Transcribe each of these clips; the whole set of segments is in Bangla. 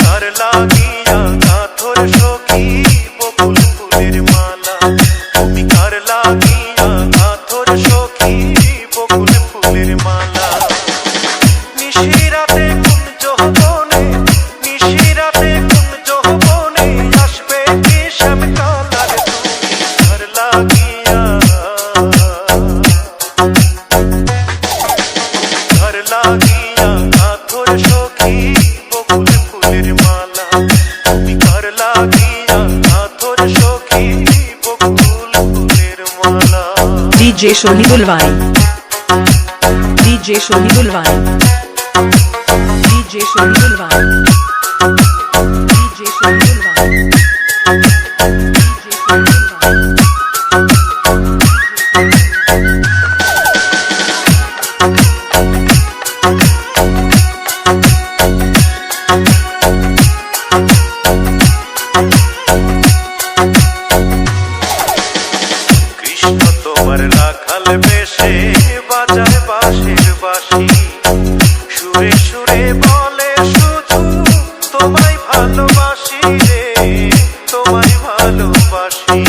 কার লাগিয়া কাথর সখী বকুল ফুলের মালা, তুমি কার লাগিয়া কাথর সখী বকুল ফুলের মালা। নিশিরাতে কোন যৌবনে, নিশিরাতে কোন যৌবনে আসবে কি শ্যামকালার, তুমি কার লাগিয়া, কার লাগিয়া কাথর সখী বকুল ফুলের মালা, তুমি কার লাগিয়া কাথর সখী বকুল ফুলের মালা। DJ Sohibul Vai, DJ Sohibul Vai, DJ Sohibul Vai, DJ Sohibul Vai, DJ Sohibul Vai। Krishna তোমার রাখাল বেশে বাজায় বাঁশির বাঁশি, সুরে সুরে বলে শুধু তোমায় ভালোবাসি রে, তোমায় ভালোবাসি।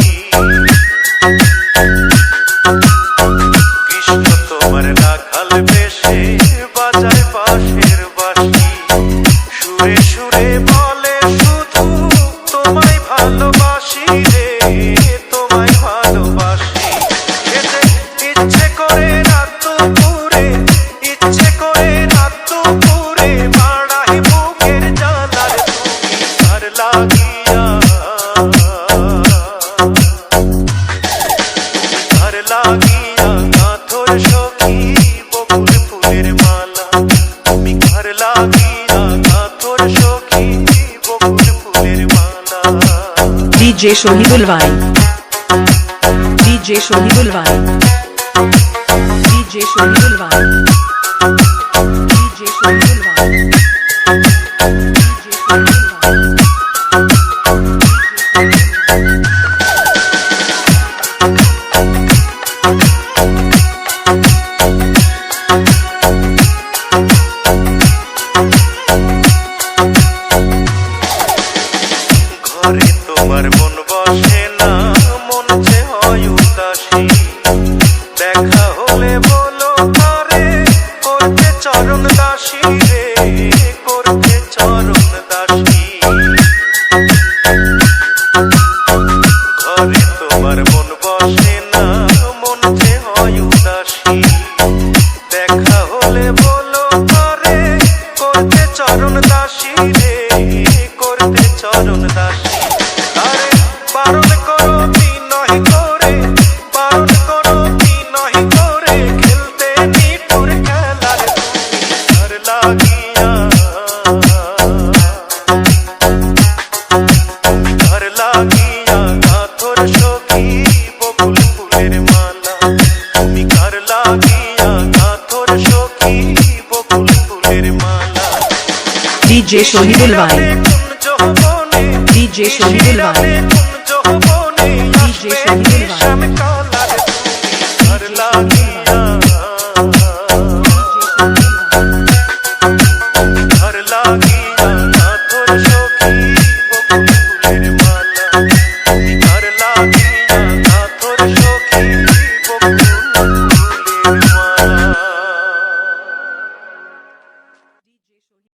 কৃষ্ণ তোমার রাখাল বেশে বাজায় বাঁশির বাঁশি, সুরে সুরে বলে শুধু তোমায় ভালোবাসি রে, তোমায় ভালোবাসি। ইচ্ছে করে রাত দুপুরে, ইচ্ছে করে রাত দুপুরে বাড়াই বুকের জ্বালার, তুমি কার লাগিয়া, কার লাগিয়া কাথর সখী বকুল ফুলের মালা, তুমি কার লাগিয়া কাথর সখী বকুল ফুলের মালা। DJ Sohibul Vai, DJ Sohibul Vai, DJ Sohibul Vai, DJ Sohibul Vai, DJ Sohibul Vai। ঘরে তোমার মন বসে না, মন যে হয় উদাসী, দেখা হলে বলো তারে করতে চরণ দাসী রে, করতে চরণ দাসী। ঘরে তোমার মন বসে না, মন যে হয় উদাসী, দেখা হলে বলো তারে করতে চরণ দাসী রে, করতে চরণ দাসী। আরে বারণ করো বিনয় করে, বারণ করো বিনয় করে খেলতে নিপুর খেলার, তুমি কার লাগিয়া, তুমি কার লাগিয়া কাথর সখী বকুল ফুলের মালা, তুমি কার লাগিয়া কাথর সখী বকুল ফুলের মালা। DJ Sohibul Vai, কোন যৌবনে, DJ Sohibul Vai, নিশিরাতে কোন